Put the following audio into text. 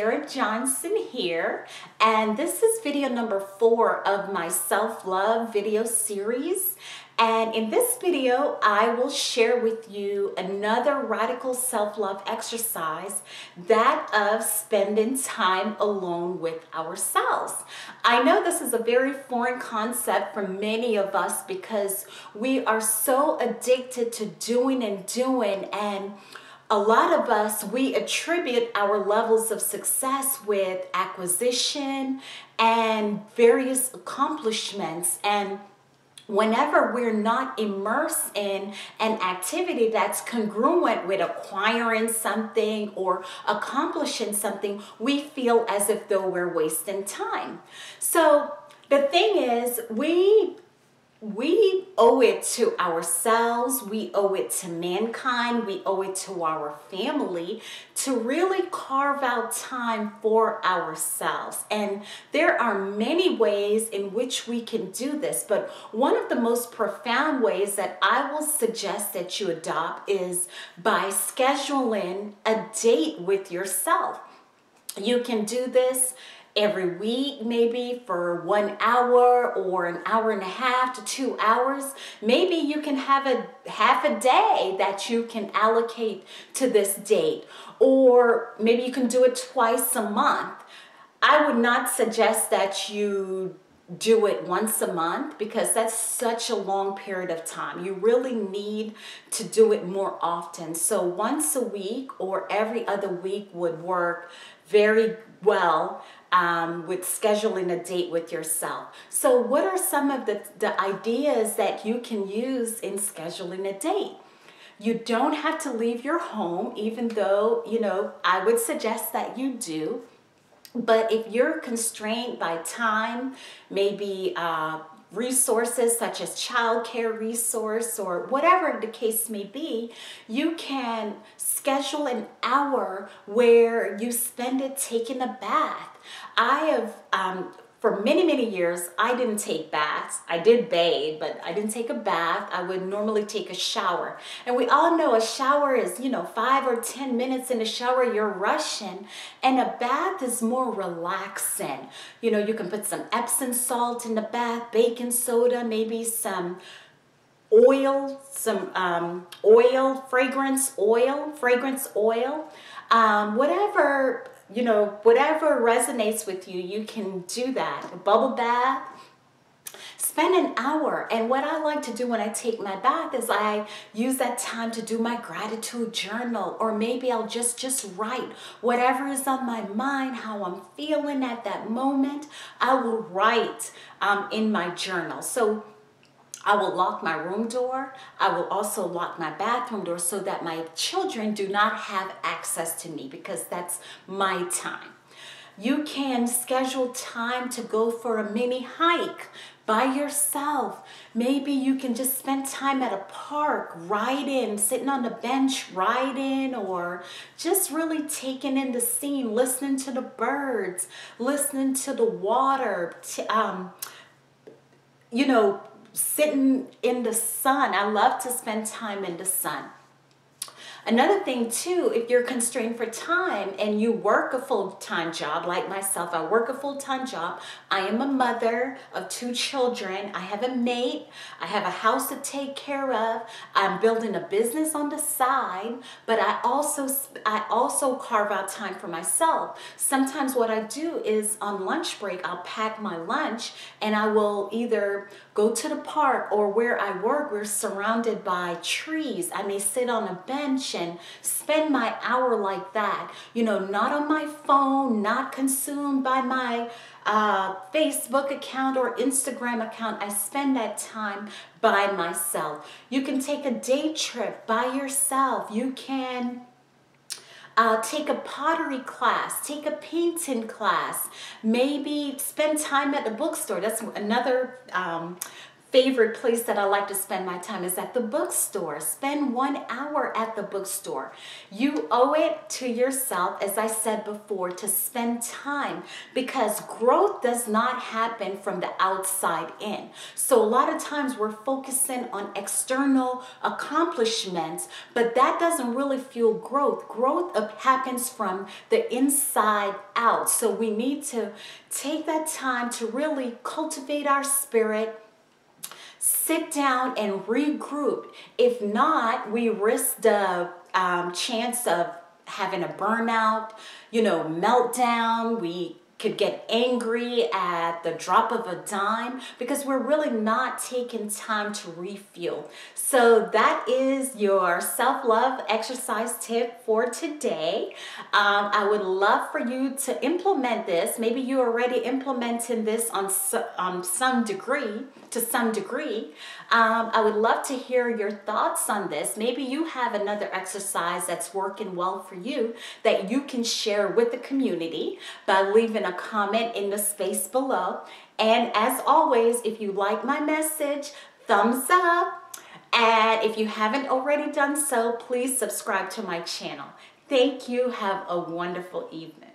Sarah Johnson here, and this is video number 4 of my self-love video series. And in this video, I will share with you another radical self-love exercise, that of spending time alone with ourselves. I know this is a very foreign concept for many of us because we are so addicted to doing, and a lot of us, we attribute our levels of success with acquisition and various accomplishments. And whenever we're not immersed in an activity that's congruent with acquiring something or accomplishing something, we feel as if though we're wasting time. So the thing is, we owe it to ourselves, we owe it to mankind, we owe it to our family to really carve out time for ourselves. And there are many ways in which we can do this, but one of the most profound ways that I will suggest that you adopt is by scheduling a date with yourself. You can do this every week, maybe for 1 hour or an hour and a half to 2 hours. Maybe you can have a half a day that you can allocate to this date, or maybe you can do it twice a month. I would not suggest that you do it once a month because that's such a long period of time. You really need to do it more often. So once a week or every other week would work very well with scheduling a date with yourself. So what are some of the ideas that you can use in scheduling a date? You don't have to leave your home, even though, I would suggest that you do. But if you're constrained by time, maybe resources such as childcare resource or whatever the case may be, you can schedule an hour where you spend it taking a bath. I have, for many years, I didn't take baths. I did bathe, but I didn't take a bath. I would normally take a shower. And we all know a shower is, 5 or 10 minutes in the shower, you're rushing. And a bath is more relaxing. You can put some Epsom salt in the bath, baking soda, maybe some oil, fragrance oil, whatever resonates with you, you can do that. A bubble bath. Spend an hour. And what I like to do when I take my bath is I use that time to do my gratitude journal, or maybe I'll just write whatever is on my mind, how I'm feeling at that moment. I will write in my journal. So I will lock my room door. I will also lock my bathroom door so that my children do not have access to me, because that's my time. You can schedule time to go for a mini hike by yourself. Maybe you can just spend time at a park, riding, sitting on the bench, riding, or just really taking in the scene, listening to the birds, listening to the water, sitting in the sun. I love to spend time in the sun. Another thing too, if you're constrained for time and you work a full-time job, like myself, I work a full-time job. I am a mother of 2 children. I have a mate. I have a house to take care of. I'm building a business on the side, but I also carve out time for myself. Sometimes what I do is on lunch break, I'll pack my lunch and I will either go to the park, or where I work, we're surrounded by trees. I may sit on a bench and spend my hour like that, not on my phone, not consumed by my Facebook account or Instagram account. I spend that time by myself. You can take a day trip by yourself. You can take a pottery class, take a painting class, maybe spend time at the bookstore. That's another favorite place that I like to spend my time is at the bookstore. Spend 1 hour at the bookstore. You owe it to yourself, as I said before, to spend time, because growth does not happen from the outside in. So a lot of times we're focusing on external accomplishments, but that doesn't really fuel growth. Growth happens from the inside out. So we need to take that time to really cultivate our spirit, sit down and regroup. If not, we risk the chance of having a burnout, meltdown. We could get angry at the drop of a dime because we're really not taking time to refuel. So that is your self-love exercise tip for today. I would love for you to implement this. Maybe you're already implementing this on some degree. I would love to hear your thoughts on this. Maybe you have another exercise that's working well for you that you can share with the community by leaving a comment in the space below. And as always, if you like my message, thumbs up. And if you haven't already done so, please subscribe to my channel. Thank you. Have a wonderful evening.